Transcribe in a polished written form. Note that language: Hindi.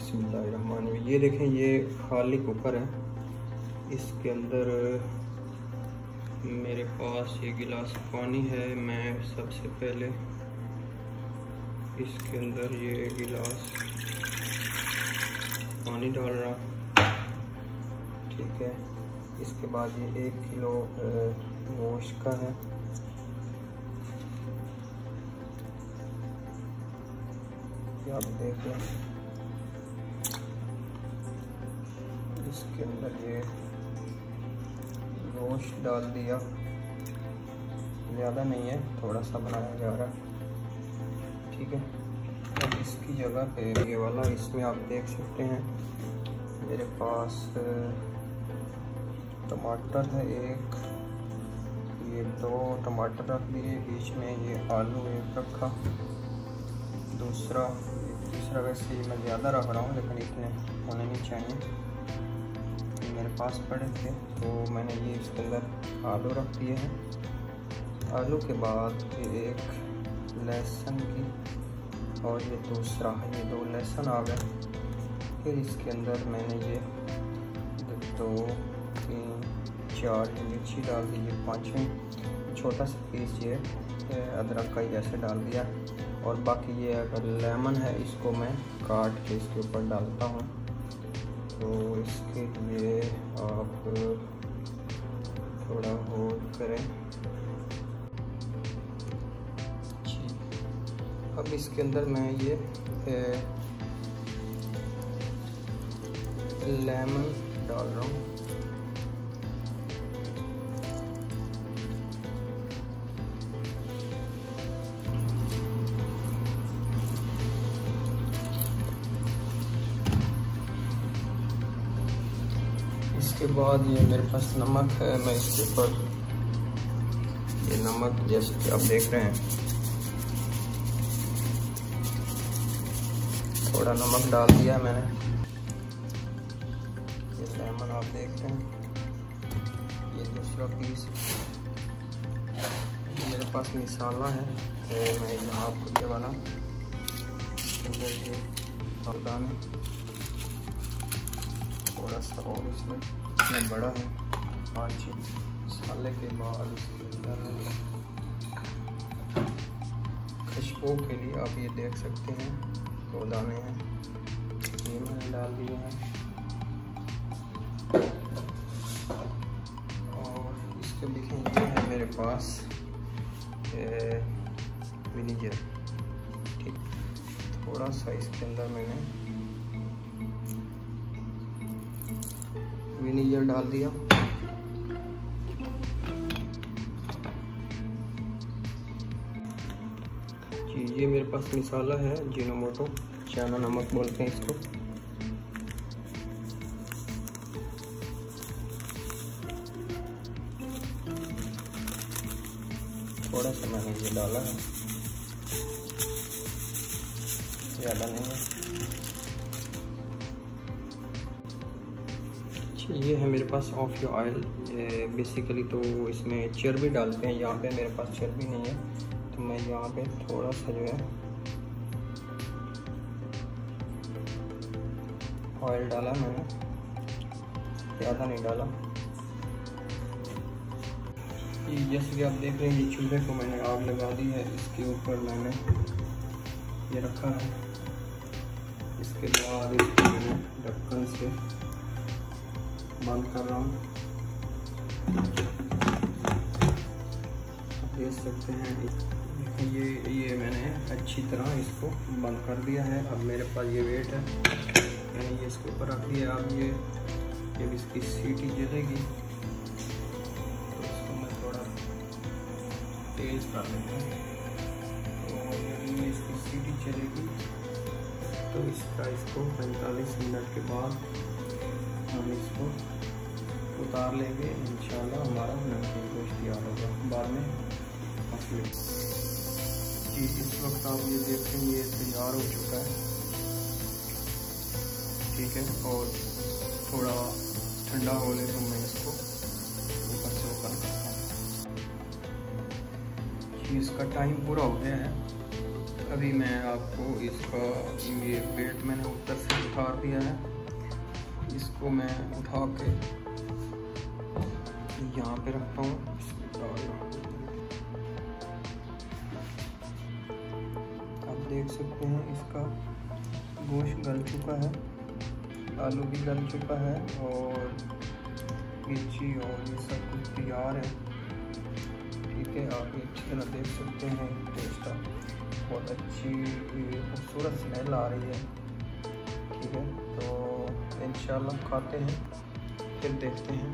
बिस्मिल्लाहिर्रहमानिर्रहीम। ये देखें, ये खाली कुकर है। इसके अंदर मेरे पास ये गिलास पानी है। मैं सबसे पहले इसके अंदर ये गिलास पानी डाल रहा, ठीक है। इसके बाद ये 1 किलो गोश्त का है। आप देखें, इसके अंदर ये गोश्त डाल दिया, ज़्यादा नहीं है, थोड़ा सा बनाया जा रहा है, ठीक है। अब इसकी जगह पे ये वाला, इसमें आप देख सकते हैं मेरे पास टमाटर है एक, ये 2 टमाटर रख दिए, बीच में ये आलू एक रखा, दूसरा तीसरा। वैसे मैं ज़्यादा रख रहा हूँ लेकिन इतने होने नहीं चाहिए, मेरे पास पड़े थे तो मैंने ये इसके अंदर आलू रख दिए हैं। आलू के बाद ये एक लहसुन की और ये दूसरा, ये 2 लहसुन आ गए। फिर इसके अंदर मैंने ये 2 3 4 मिर्ची डाल दी, ये 5वें छोटा सा पीस ये अदरक का ही ऐसे डाल दिया। और बाकी ये अगर लेमन है, इसको मैं काट के इसके ऊपर डालता हूँ। तो इसके लिए आप थोड़ा होल्ड करें। अब इसके अंदर मैं ये लेमन डाल रहा हूँ। इसके बाद ये मेरे पास नमक है, मैं इसके ऊपर ये नमक जैसे कि आप देख रहे हैं, थोड़ा नमक डाल दिया है मैंने। ये लेमन आप देख रहे हैं, ये दूसरा पीस। मेरे पास मसाला है तो मैं यहाँ आपको ये वाला ये दाना थोड़ा सा और इसमें बड़ा है 5-6 मसाले के बाद इसके अंदर खुशबू के लिए आप ये देख सकते हैं 2 दाने हैं, ये मैंने डाल दिए हैं। और इसके देखें, ये है मेरे पास विनेगर, ठीक। थोड़ा सा इसके अंदर मैंने विनेगर डाल दिया। जी, ये मेरे पास मसाला है जिनोमोटो, चाइना नमक बोलते हैं इसको। थोड़ा सा मैंने ये डाला है, ज़्यादा नहीं है। ये है मेरे पास ऑफ योर ऑयल। बेसिकली तो इसमें चर्बी डालते हैं, यहाँ पे मेरे पास चर्बी नहीं है तो मैं यहाँ पे थोड़ा सा जो है ऑयल डाला मैंने, ज़्यादा नहीं डाला। जैसे कि आप देख रहे हैं, ये चूल्हे को मैंने आग लगा दी है, इसके ऊपर मैंने ये रखा है। इसके बाद इसको मैंने ढक्कन से बंद कर रहा हूँ, देख सकते हैं। ये मैंने अच्छी तरह इसको बंद कर दिया है। अब मेरे पास ये वेट है, मैंने ये इसके ऊपर रख दिया। अब ये जब इसकी सीटी जलेगी तो इसको मैं थोड़ा तेज कर देता हूँ। और जब ये इसकी सीटी चलेगी तो इसको 45 मिनट के बाद हम इसको उतार लेंगे। इंशाल्लाह हमारा नमकीन गोश्त तैयार होगा बाद में। जी, इस वक्त आप ये देखें, ये तैयार हो चुका है, ठीक है। और थोड़ा ठंडा होने तो मैं इसको ऊपर से ओपन करता हूँ। जी, इसका टाइम पूरा हो गया है। अभी मैं आपको इसका ये वेट मैंने ऊपर से उठा दिया है, इसको मैं उठा के यहाँ पे रखता हूँ। आप देख सकते हैं इसका गोश्त गल चुका है, आलू भी गल चुका है और मिर्ची और ये सब कुछ तैयार है। ठीक है, आप ये अच्छी तरह देख सकते हैं टेस्ट का बहुत अच्छी खूबसूरत स्मेल आ रही है। ठीक है, तो इंशाल्लाह खाते हैं फिर देखते हैं।